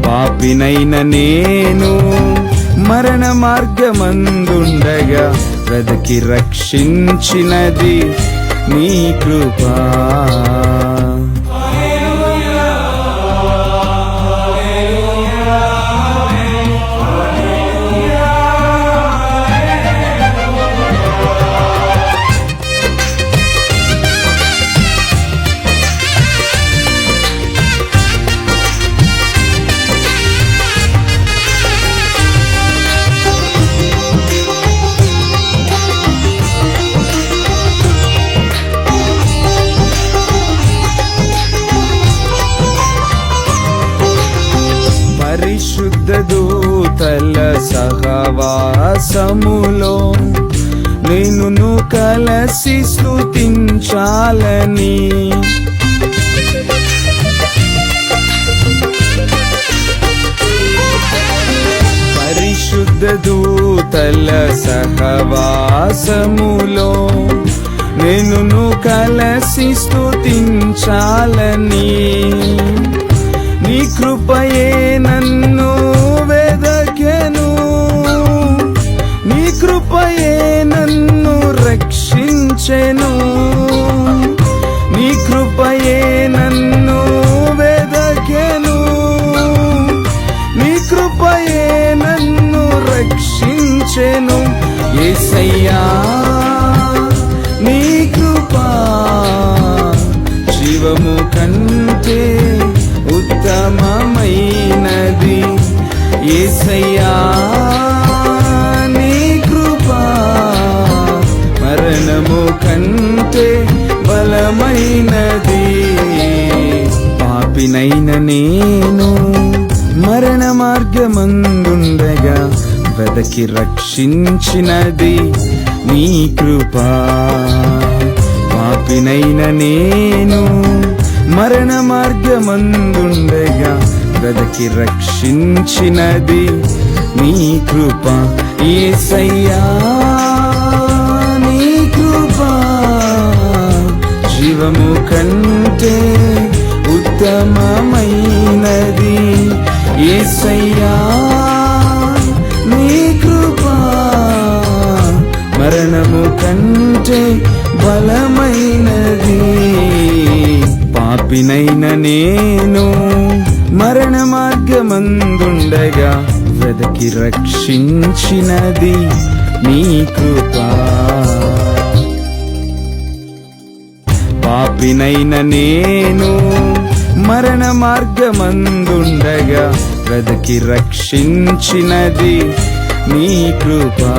పాపినైన నేను మరణ మార్గమందుండగా వెదకి రక్షించినది నీ కృపా. పరిశుద్ధ దూతల సహవాసములో నేను కలసి స్తుతించాలని, పరిశుద్ధ దూతల సహవాసములో నేను కలసి స్తుతించాలని, నీ కృపయే నన్ను వెదకెను, నీ కృపయే నన్ను రక్షించెను, నీ కృపయే నన్ను వెదకెను, నీ కృపయే నన్ను రక్షించెను. యేసయ్యా నీ కృపా జీవము కంటే ఉత్తమమైనది. యేసయ్యా నీ కృపా మరణము కంటే బలమైనది. పాపినైన నేను మరణ మార్గమందుండగా వెదకి రక్షించినది నీ కృపా. పాపినైన నేను మరణ మార్గమందుండగా వెదకి రక్షించినది నీ కృప. యేసయ్యా నీ కృప జీవము కంటే ఉత్తమమైనది. యేసయ్యా నీ కృప మరణము కంటే బలమైనది. పాపినైన నేను మరణ మార్గమందుండగా వెదకి రక్షించినది నీ కృపా. పాపినైన నేను మరణ మార్గమందుండగా వెదకి రక్షించినది నీ కృపా.